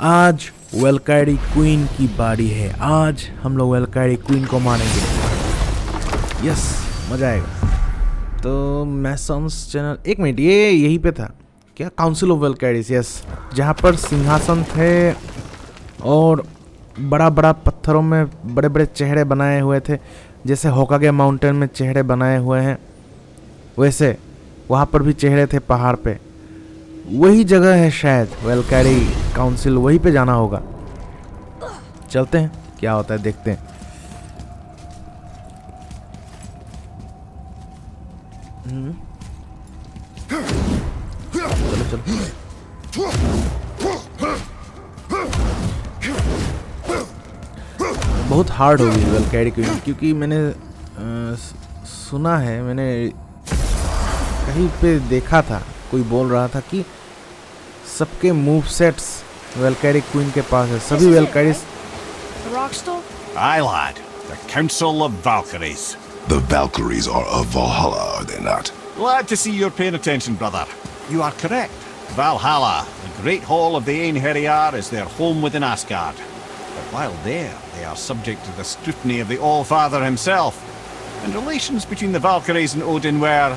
आज वेलकैरी क्वीन की बारी है। आज हम लोग वेलकैरी क्वीन को मारेंगे। यस, मजा आएगा। तो मैसन्स चैनल, एक मिनट, ये यहीं पे था क्या? काउंसिल ऑफ वेलकैरीज, यस, जहाँ पर सिंहासन थे और बड़ा बड़ा पत्थरों में बड़े बड़े चेहरे बनाए हुए थे, जैसे होकागे माउंटेन में चेहरे बनाए हुए हैं वैसे वहाँ पर भी चेहरे थे पहाड़ पे। वही जगह है शायद, वेलकैरी काउंसिल, वहीं पे जाना होगा। चलते हैं, क्या होता है देखते हैं। चलो चलो। बहुत हार्ड होगी वेलकैरी क्योंकि मैंने सुना है, मैंने कहीं पे देखा था, कोई बोल रहा था कि सबके मूव सेट्स वेलकैरी क्वीन के पास है। सभी वेलकैरीज। Aye, lad. The Council of Valkyries. The Valkyries are of Valhalla, are they not? Glad to see you're paying attention, brother. You are correct. Valhalla, the great hall of the Einherjar, is their home within Asgard. But while there, they are subject to the scrutiny of the All-Father himself. And relations between the Valkyries and Odin were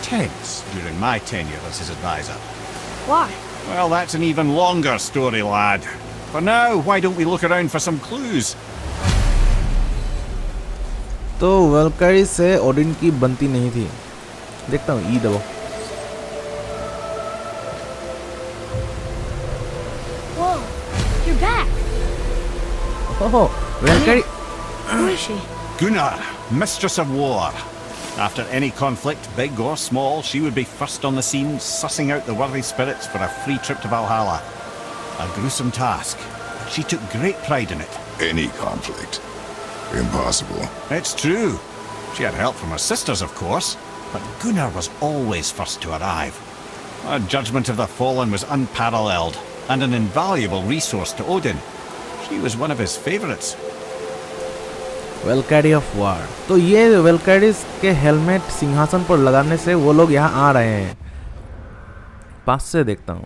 tense during my tenure as his advisor. Why? Well, that's an even longer story, lad. For now, why don't we look around for some clues? तो वेलकैरी से Odin की बनती नहीं थी। देखता हूँ, ई दबो। Whoa, you're back. ओहो, वेलकैरी। Who is she? Gunnar, mistress of war. After any conflict, big or small, she would be first on the scene, sussing out the worthy spirits for a free trip to Valhalla. A gruesome task. She took great pride in it. Any conflict. Impossible. It's true. She had help from her sisters, of course, but Gunnar was always first to arrive. Her judgment of the fallen was unparalleled, and an invaluable resource to Odin. She was one of his favorites. Valkyrie of war. तो ये वेलकैरीज के helmet सिंहासन पर लगाने से वो लोग यहाँ आ रहे हैं। पास से देखता हूँ।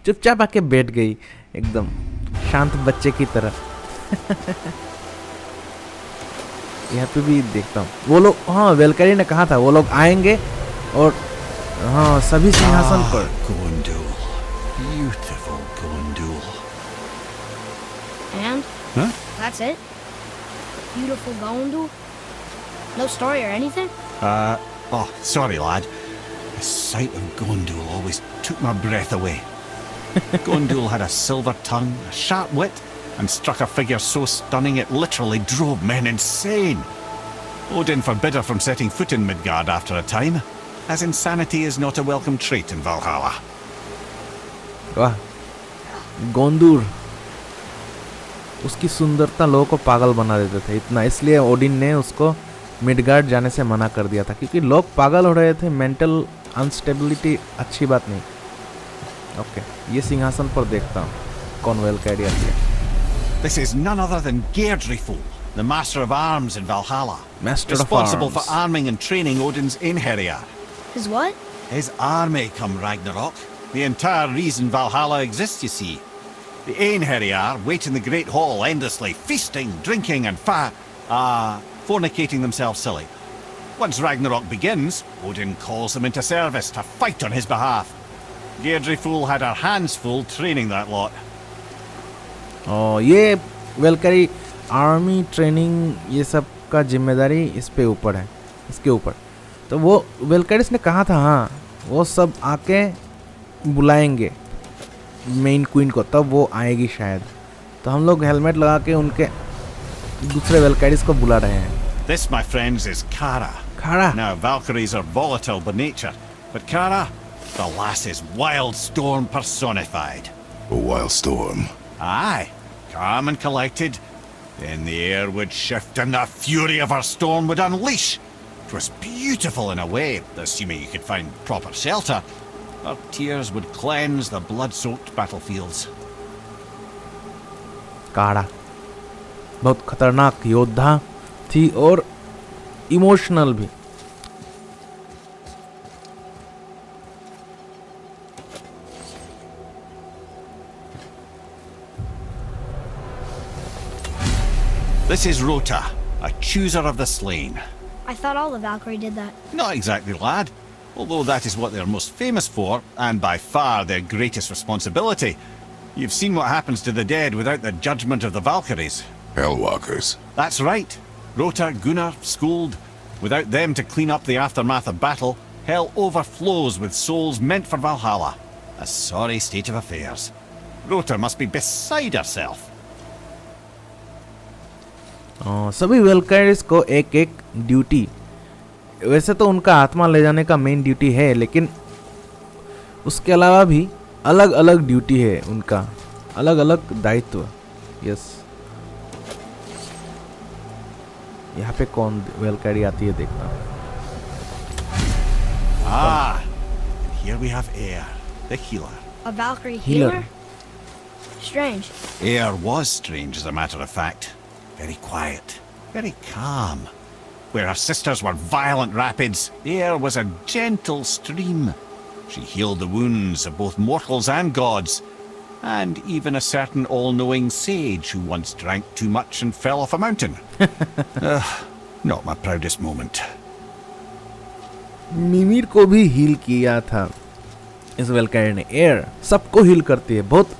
चुपचाप आके बैठ गई, एकदम शांत बच्चे की तरह। यहाँ पे भी देखता हूँ वो लोग। हाँ, वेलकैरी ने कहा था वो लोग आएंगे और हाँ, सभी सिंहासन पर। Gondul. Beautiful Gondul. And? Huh? That's it? Beautiful Gondul? No story or anything? Oh, sorry, lad. The sight of Gondul always took my breath away. Gondul had a silver tongue, a sharp wit, and struck a figure so stunning it literally drove men insane. Odin forbid her from setting foot in Midgard after a time, as insanity is not a welcome trait in Valhalla. वाह, गोंदूर, उसकी सुंदरता लोगों को पागल बना देते थे इतना, इसलिए ओडिन ने उसको मिडगार्ड जाने से मना कर दिया था, क्योंकि लोग पागल हो रहे थे। मेंटल अनस्टेबिलिटी अच्छी बात नहीं। ओके, ये सिंहासन पर देखता हूँ कौन वेलकैरी आती है। This is none other than Geirdriful, the master of arms in Valhalla. Master of responsible arms. for arming and training Odin's Einherjar. His what? His army come Ragnarok. The entire reason Valhalla exists, you see. The Einherjar wait in the Great Hall endlessly, feasting, drinking, and fornicating themselves silly. Once Ragnarok begins, Odin calls them into service to fight on his behalf. Geirdriful had her hands full training that lot. ये वेलकैरी army training ये सब का जिम्मेदारी इस पे ऊपर है, इसके ऊपर। तो वो वेलकैरीस ने कहा था, हाँ, वो सब आके बुलाएंगे मेन क्वीन को, तब वो आएगी शायद। तो हम लोग हेलमेट लगा के उनके दूसरे वेलकैरीस को बुला रहे हैं। This, my friends, is Kara. Kara. Now, Valkyries are volatile by nature, but Kara, the lass is wild storm personified. A wild storm. Aye, calm and collected. Then the air would shift and the fury of her storm would unleash. It was beautiful in a way, assuming you could find proper shelter. Her tears would cleanse the blood-soaked battlefields. काड़ा बहुत खतरनाक योद्धा थी और emotional भी। This is Rota, a chooser of the slain. I thought all the Valkyrie did that. Not exactly, lad. Although that is what they're most famous for, and by far their greatest responsibility. You've seen what happens to the dead without the judgment of the Valkyries. Hellwalkers. That's right. Rota, Gunnar, Skuld. Without them to clean up the aftermath of battle, hell overflows with souls meant for Valhalla. A sorry state of affairs. Rota must be beside herself. सभी वेलकाइड्स को एक एक duty, वैसे तो उनका आत्मा ले जाने का मेन ड्यूटी है, लेकिन उसके अलावा भी अलग अलग ड्यूटी है उनका, अलग अलग दायित्व. यस, यहाँ पे कौन वेलकाइड आती है देखना. Ah, and here we have Air, the healer. A Valkyrie Healer. healer? Strange. Air was strange, as a matter of fact. Very quiet, very calm. Where her sisters were violent rapids, Air was a gentle stream. She healed the wounds of both mortals and gods, and even a certain all-knowing sage who once drank too much and fell off a mountain. Not my proudest moment. मिमिर को भी heal किया था इस वेलकाइड ने. Air सबको heal करती है, बहुत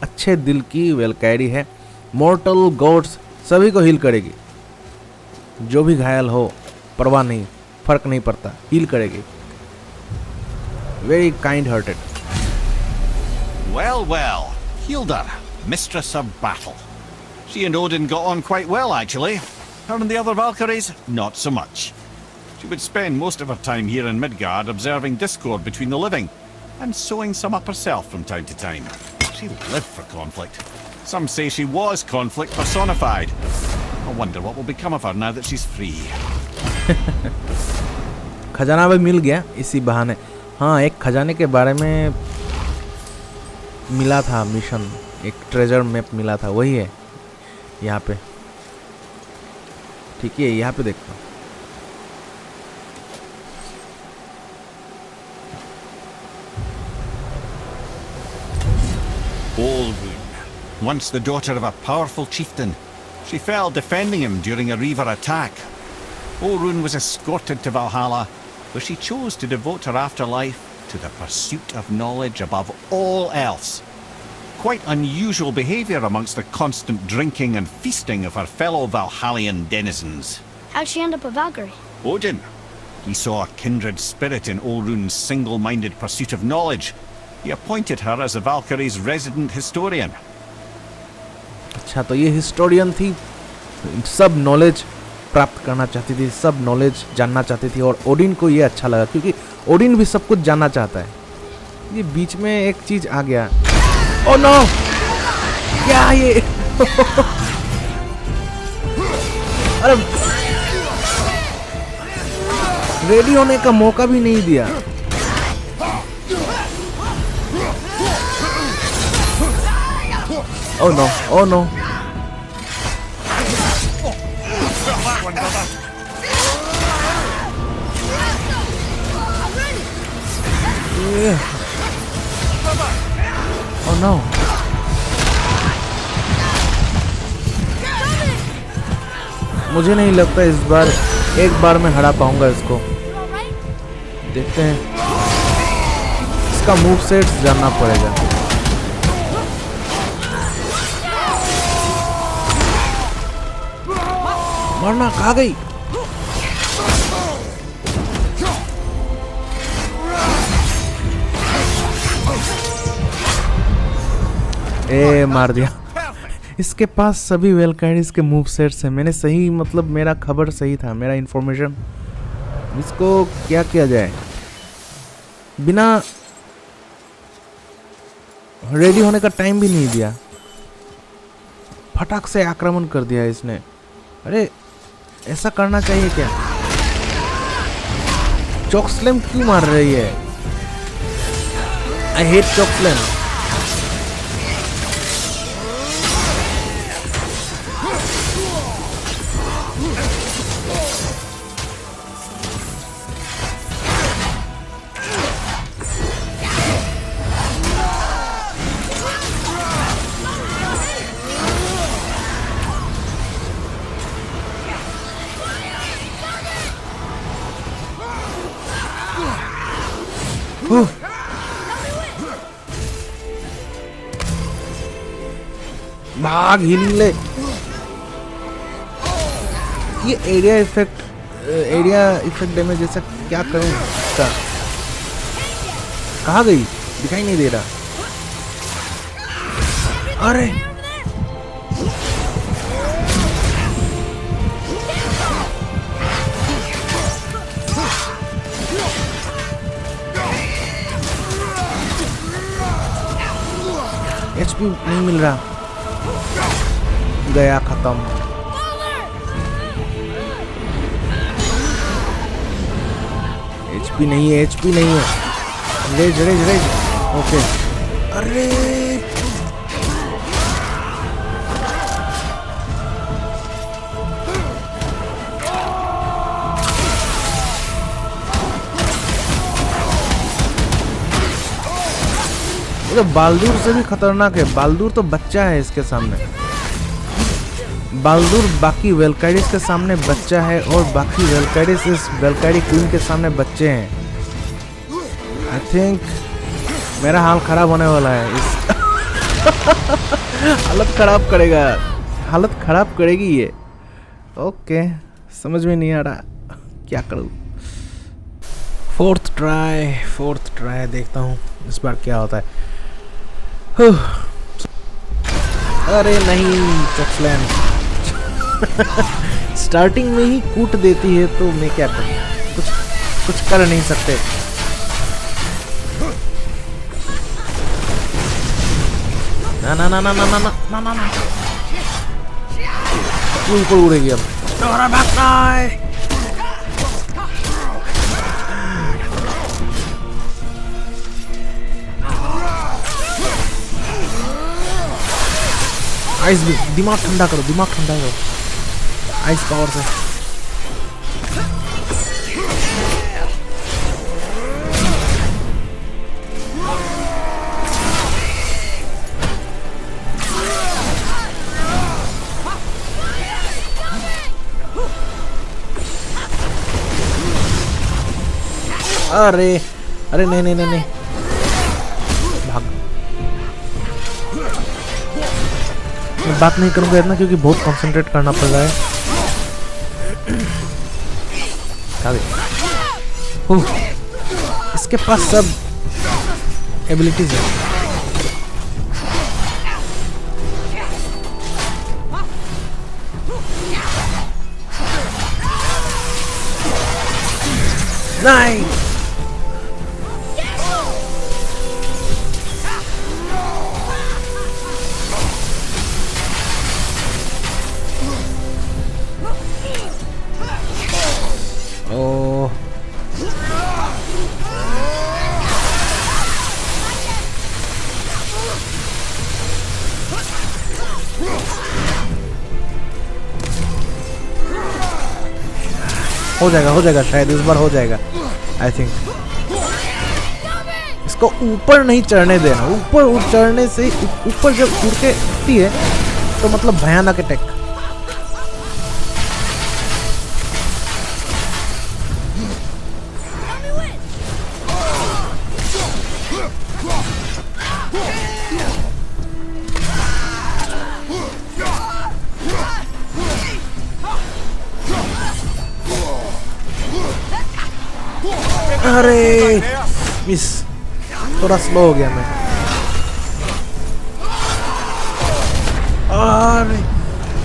अच्छे दिल की वेलकाइडी है. मॉर्टल गॉड्स सभी को हील करेगी, जो भी घायल हो परवाह नहीं, फर्क नहीं पड़ता, हील करेगी. Very kind hearted. Well, well, Hilda, mistress of battle. She and Odin got on quite well, actually. Her and the other Valkyries, not so much. She would spend most of her time here in Midgard observing discord between the living, and sewing some up herself from time to time. She lived for conflict. Some say she was conflict personified. I wonder what will become of her now that she's free. खजाना भी मिल गया इसी बहाने. हाँ, एक खजाने के बारे में मिला था मिशन, एक ट्रेजर मैप मिला था, वही है यहाँ पे. ठीक है, यहाँ पे देखो. Olrun, once the daughter of a powerful chieftain, she fell defending him during a Reaver attack. Olrun was escorted to Valhalla, where she chose to devote her afterlife to the pursuit of knowledge above all else. Quite unusual behavior amongst the constant drinking and feasting of her fellow Valhallian denizens. How'd she end up a Valkyrie? Odin. He saw a kindred spirit in Olrun's single-minded pursuit of knowledge. He appointed her as the Valkyrie's resident historian. अच्छा, तो ये historian थी, सब knowledge प्राप्त करना चाहती थी, सब नॉलेज जानना चाहती थी, और ओडिन को ये अच्छा लगा क्योंकि ओडिन भी सब कुछ जानना चाहता है. ये बीच में एक चीज आ गया. ओह नो, क्या ये? अरे, रेडी होने का मौका भी नहीं दिया. Oh no, oh no. Yeah. Oh no. मुझे नहीं लगता इस बार एक बार में हरा पाऊंगा इसको. देखते हैं, इसका मूव सेट्स जानना पड़ेगा. मरना, कहाँ गई? ए, मार दिया. इसके पास सभी वेलकाइड्स के मूव सेट्स हैं. मैंने सही, मतलब मेरा खबर सही था, मेरा इंफॉर्मेशन. इसको क्या किया जाए? बिना रेडी होने का टाइम भी नहीं दिया, फटाक से आक्रमण कर दिया इसने. अरे, ऐसा करना चाहिए क्या? चॉक स्लैम क्यों मार रही है? I hate chalk slam. भाग हीलिंग ले। ये एरिया इफेक्ट डैमेज जैसा क्या करें इसका? कहाँ गई? दिखाई नहीं दे रहा। अरे एचपी नहीं मिल रहा, गया खत्म। एचपी नहीं है, एचपी नहीं है। रेज रेज रेज। ओके। अरे ये तो बालदूर से भी खतरनाक है। बालदूर तो बच्चा है इसके सामने। बालदूर बाकी वेलकाइडिस के सामने बच्चा है और बाकी वेलकाइडिस इस वेलकाइडी क्वीन के सामने बच्चे हैं। आई थिंक मेरा हाल खराब होने वाला है इस हालत खराब करेगा, हालत खराब करेगी ये। ओके, समझ में नहीं आ रहा क्या करूँ। फोर्थ ट्राई देखता हूँ इस बार क्या होता है। अरे नहीं, चक्सलैन स्टार्टिंग में ही कूट देती है तो मैं क्या करूं? कुछ कर नहीं सकते। ना ना ना ना ना ना ना ना ना, ऊपर उड़ेगी अब। दोबारा भागना है। आइस भी, दिमाग ठंडा करो, दिमाग ठंडा करो आइस पावर से। अरे अरे नहीं नहीं नहीं नहीं, भाग। मैं बात नहीं करूंगा इतना क्योंकि बहुत कंसंट्रेट करना पड़ रहा है। इसके पास सब एबिलिटीज है। नहीं, हो जाएगा शायद इस बार हो जाएगा। आई थिंक इसको ऊपर नहीं चढ़ने देना। ऊपर चढ़ने से, ऊपर जब उड़ के उठती है तो मतलब भयानक अटैक। अरे मिस, थोड़ा स्लो हो गया मैं। अरे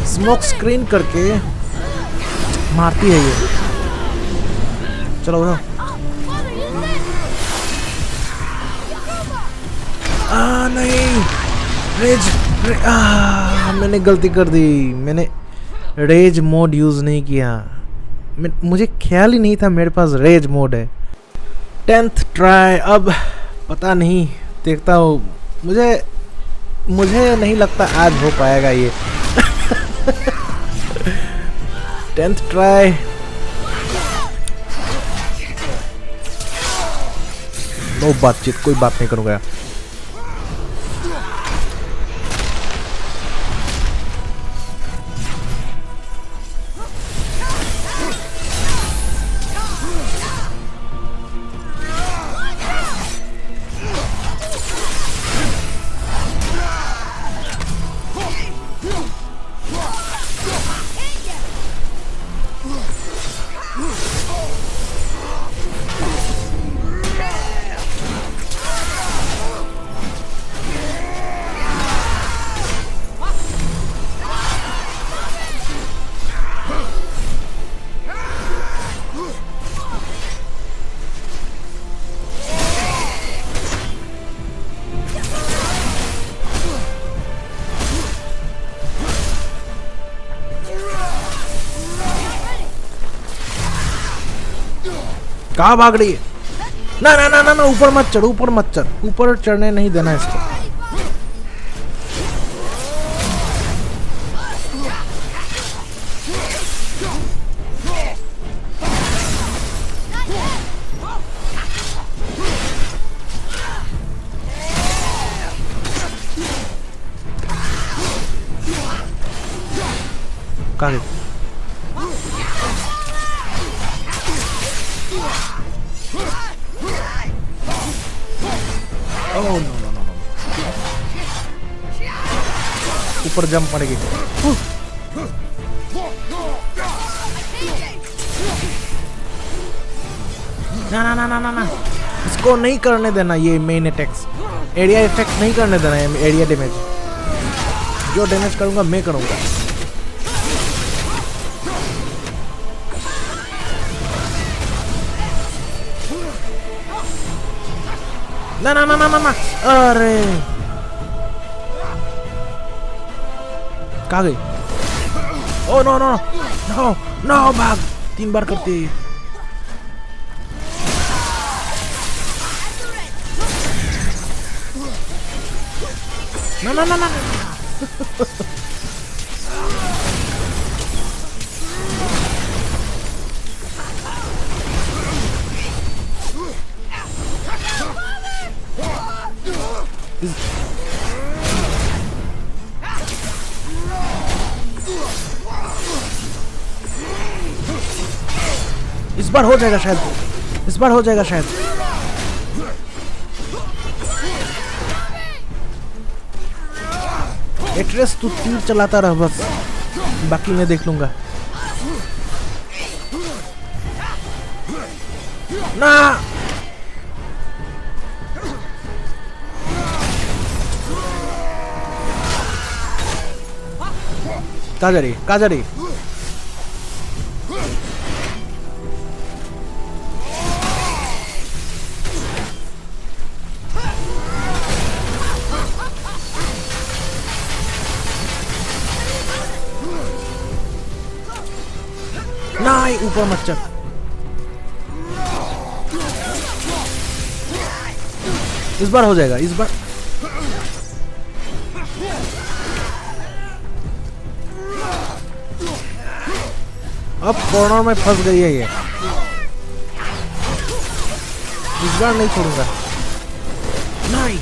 स्मोक स्क्रीन करके मारती है ये। चलो उठो। नहीं, मैंने गलती कर दी। मैंने रेज मोड यूज नहीं किया। मुझे ख्याल ही नहीं था मेरे पास रेज मोड है। 10th ट्राई, अब पता नहीं, देखता हूँ। मुझे नहीं लगता आज हो पाएगा ये। 10th try. नो बातचीत, कोई बात नहीं करूँगा। कहाँ भाग रही है? ना ना ना ना ना, ऊपर मत चढ़, ऊपर मत चढ़, ऊपर चढ़ने नहीं देना इसको। कहाँ गई? Oh no no no no, ऊपर जंप मारेगी। ना ना ना ना ना ना, इसको नहीं करने देना, ये मेन अटैक्स एरिया इफेक्ट नहीं करने देना है, एरिया डैमेज। जो डैमेज करूंगा मैं करूंगा। ना ना ना ना ना ना, अरे कहाँ गई? Oh no no no no, भाग, 3 बार करती है। ना ना ना ना इस बार हो जाएगा शायद, इस बार हो जाएगा शायद। एट्रेस तू तीर चलाता रह बस, बाकी मैं देख लूंगा। ना कहाँ जा रही, कहाँ जा रही? नहीं, ऊपर मत चढ़। इस बार हो जाएगा, इस बार। अब कॉर्नर में फंस गई है ये, इस बार नहीं छोड़ूंगा। नहीं,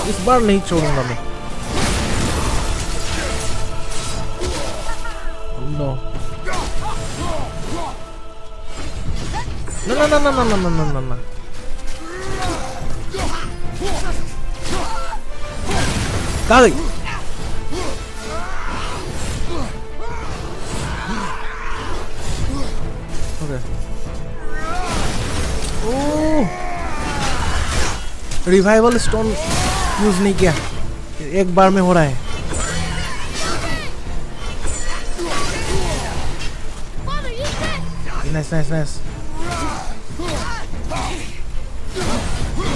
इस बार नहीं छोड़ूंगा मैं। नो ना ना ना ना ना ना ना ना, कहाँ गई? रिवाइवल स्टोन यूज नहीं किया, एक बार में हो रहा है। Nice nice nice,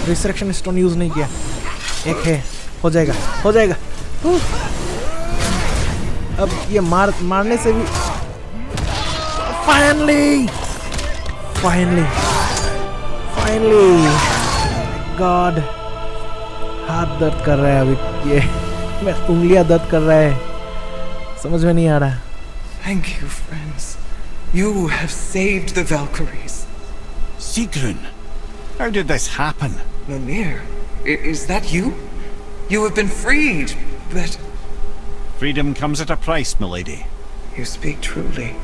resurrection stone use नहीं किया, एक है, हो जाएगा हो जाएगा। अब ये मारने से भी फाइनली फाइनली फाइनली, गॉड, हाथ दर्द कर रहा है अभी, ये मैं उंगलियां दर्द कर रहा है, समझ में नहीं आ रहा। Thank you, friends. You have saved the Valkyries. Sigrun, how did this happen? Mimir, is that you? You have been freed, but... Freedom comes at a price, milady. You speak truly.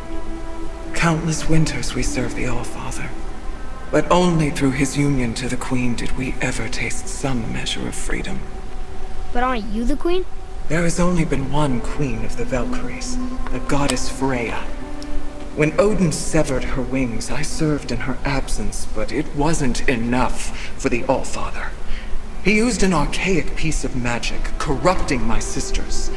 Countless winters we served the All-Father. But only through his union to the Queen did we ever taste some measure of freedom. But aren't you the queen? There has only been one queen of the Valkyries, the goddess Freya. When Odin severed her wings, I served in her absence, but it wasn't enough for the All-Father. He used an archaic piece of magic, corrupting my sisters.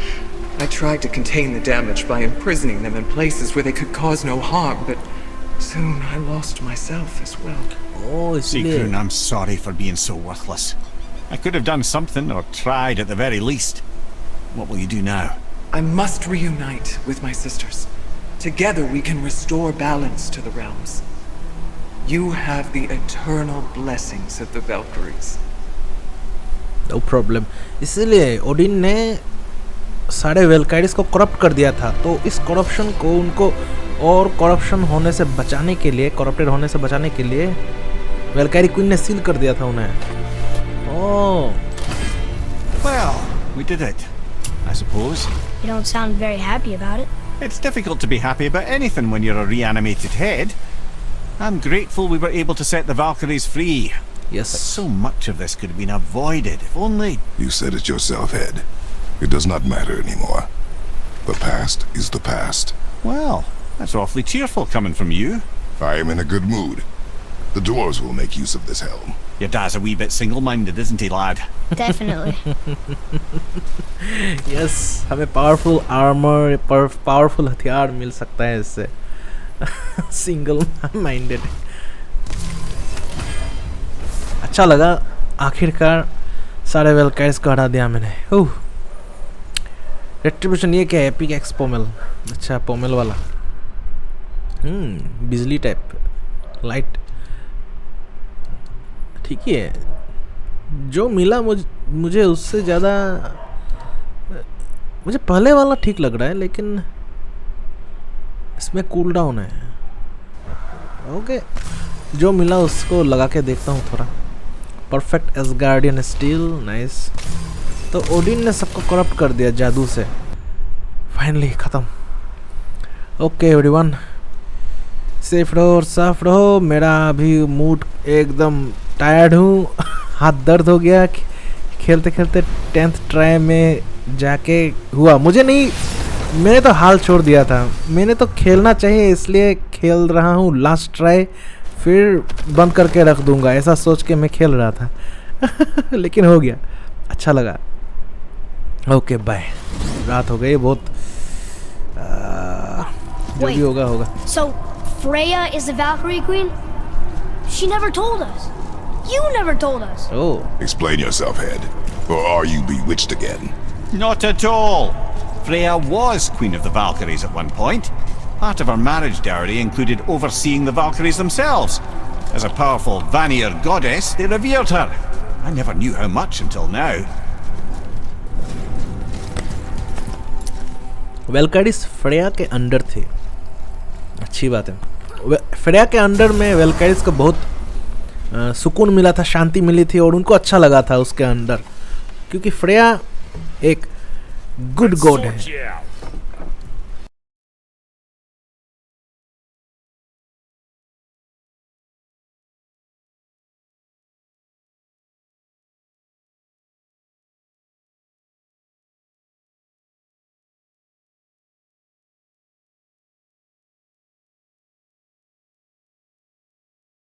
I tried to contain the damage by imprisoning them in places where they could cause no harm, but soon I lost myself as well. Oh, Sigrun, I'm sorry for being so worthless. I could have done something, or tried at the very least. What will you do now? I must reunite with my sisters. Together we can restore balance to the realms. You have the eternal blessings of the Valkyries. No problem. इसलिए Odin ने सारे वेलकाइड्स को corrupt कर दिया था, तो इस corruption को उनको और करप्शन होने से बचाने के लिए, करप्टेड होने से बचाने के लिए वेलकाइड क्वीन ने सील कर दिया था उन्हें। ओह, Well, we did it, I suppose. You don't sound very happy about it. It's difficult to be happy about anything when you're a reanimated head. I'm grateful we were able to set the Valkyries free. Yes. But so much of this could have been avoided if only... You said it yourself, Head. It does not matter anymore. The past is the past. Well, that's awfully cheerful coming from you. I am in a good mood. The dwarves will make use of this helm. Your dad's a wee bit single-minded, isn't he, lad? Definitely. Yes, हमें powerful armour, powerful हथियार मिल सकता है इससे। Single minded. अच्छा लगा, आखिरकार सारे वेलकाइड्स को हटा दिया मैंने। रेट्रिब्यूशन ये क्या है? Epic x पोमेल। अच्छा, पोमेल वाला। बिजली टाइप, लाइट। ठीक ही है। जो मिला मुझे उससे ज़्यादा मुझे पहले वाला ठीक लग रहा है, लेकिन इसमें कूल डाउन है। ओके, जो मिला उसको लगा के देखता हूँ थोड़ा। Perfect Asgardian steel, nice. तो ओडिन ने सबको करप्ट कर दिया जादू से। फाइनली ख़त्म। ओके एवरीवन, सेफ रहो और साफ रहो। मेरा अभी मूड एकदम टायर्ड हूँ। हाथ दर्द हो गया खेलते खेलते। 10th ट्राई में जाके हुआ, मुझे नहीं, मैंने तो हाल छोड़ दिया था। मैंने तो खेलना चाहिए इसलिए खेल रहा हूँ। लास्ट ट्राई फिर बंद करके रख दूंगा, ऐसा सोच के मैं खेल रहा था। लेकिन हो गया, अच्छा लगा। Okay bye. रात हो गई बहुत। जो भी होगा होगा। So Freya is the Valkyrie Queen? She never told us. You never told us. Oh. Explain yourself, Head. Or are you bewitched again? Not at all. Freya was Queen of the Valkyries at one point. Part of her marriage dowry included overseeing the Valkyries themselves. As a powerful Vanir goddess, they revered her. I never knew how much until now. Valkyries Freya के under थे। अच्छी बात है। Freya के under में वेलकाइड्स को बहुत सुकून मिला था, शांति मिली थी, और उनको अच्छा लगा था उसके अंदर, क्योंकि फ्रेया एक गुड गॉड है।